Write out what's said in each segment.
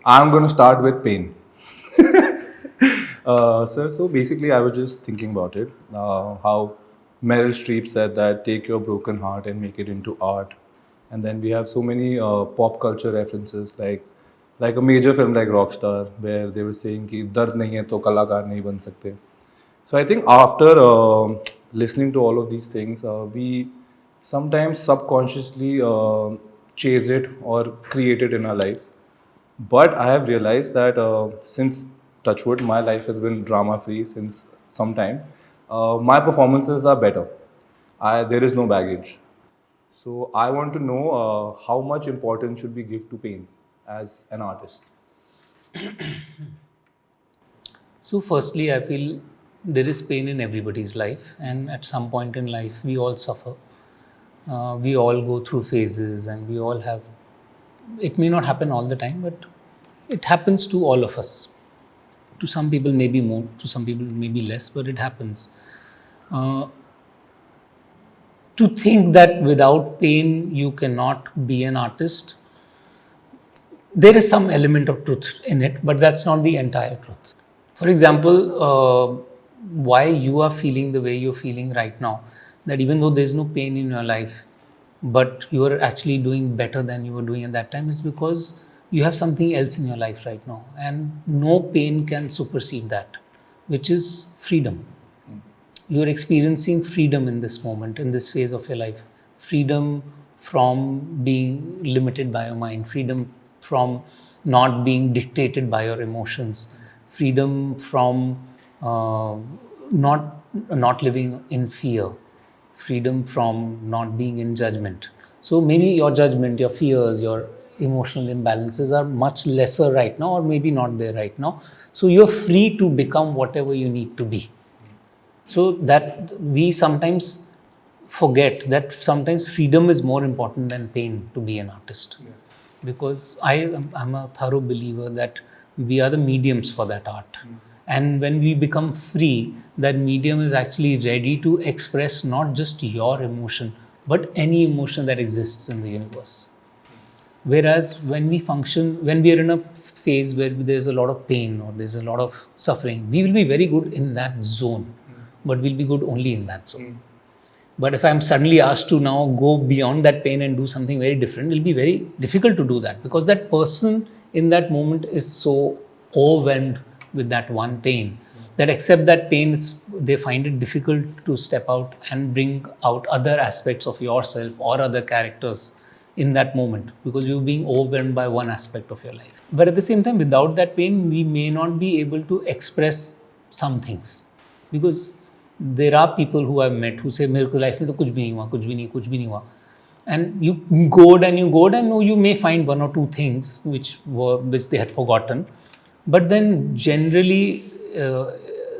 I'm going to start with pain. Sir, so basically, I was just thinking about it. How Meryl Streep said that take your broken heart and make it into art. And then we have so many pop culture references, like a major film like Rockstar, where they were saying कि दर्द नहीं है तो कलाकार नहीं बन सकते. So I think after listening to all of these things, we sometimes subconsciously chase it or create it in our life. But I have realized that since Touchwood, my life has been drama free since some time. My performances are better. There is no baggage. So I want to know how much importance should we give to pain as an artist? So, firstly, I feel there is pain in everybody's life, and at some point in life, we all suffer. We all go through phases, and we all have. It may not happen all the time, but it happens to all of us. To some people, maybe more, to some people, maybe less, but it happens. To think that without pain, you cannot be an artist, there is some element of truth in it, but that's not the entire truth. For example, why you are feeling the way you're feeling right now, that even though there's no pain in your life, but you are actually doing better than you were doing at that time, is because you have something else in your life right now, and no pain can supersede that, which is freedom. You're experiencing freedom in this moment, in this phase of your life. Freedom from being limited by your mind, freedom from not being dictated by your emotions, freedom from not living in fear, freedom from not being in judgment. So maybe your judgment, your fears, your emotional imbalances are much lesser right now, or maybe not there right now. So you're free to become whatever you need to be. So that we sometimes forget that sometimes freedom is more important than pain to be an artist. Yeah. Because I'm a thorough believer that we are the mediums for that art. And when we become free, that medium is actually ready to express not just your emotion, but any emotion that exists in the universe. Whereas when we function, when we are in a phase where there's a lot of pain or there's a lot of suffering, we will be very good in that zone, but we'll be good only in that zone. But if I'm suddenly asked to now go beyond that pain and do something very different, it'll be very difficult to do that, because that person in that moment is so overwhelmed with that one pain that except that pain, they find it difficult to step out and bring out other aspects of yourself or other characters in that moment, because you're being overwhelmed by one aspect of your life. But at the same time, without that pain, we may not be able to express some things, because there are people who I've met who say, मेरे को life में तो कुछ भी नहीं हुआ, कुछ भी नहीं हुआ. And you go and you may find one or two things which they had forgotten. But then generally,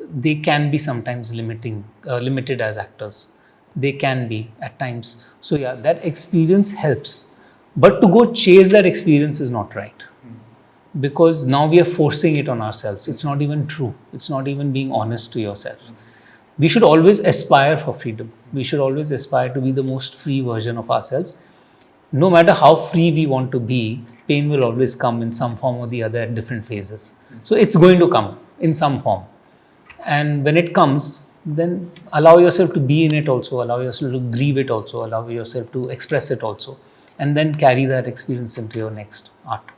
they can be sometimes limited as actors. They can be at times. So yeah, that experience helps. But to go chase that experience is not right. Because now we are forcing it on ourselves. It's not even true. It's not even being honest to yourself. We should always aspire for freedom. We should always aspire to be the most free version of ourselves. No matter how free we want to be, pain will always come in some form or the other at different phases. So it's going to come in some form. And when it comes, then allow yourself to be in it also, allow yourself to grieve it also, allow yourself to express it also, and then carry that experience into your next art.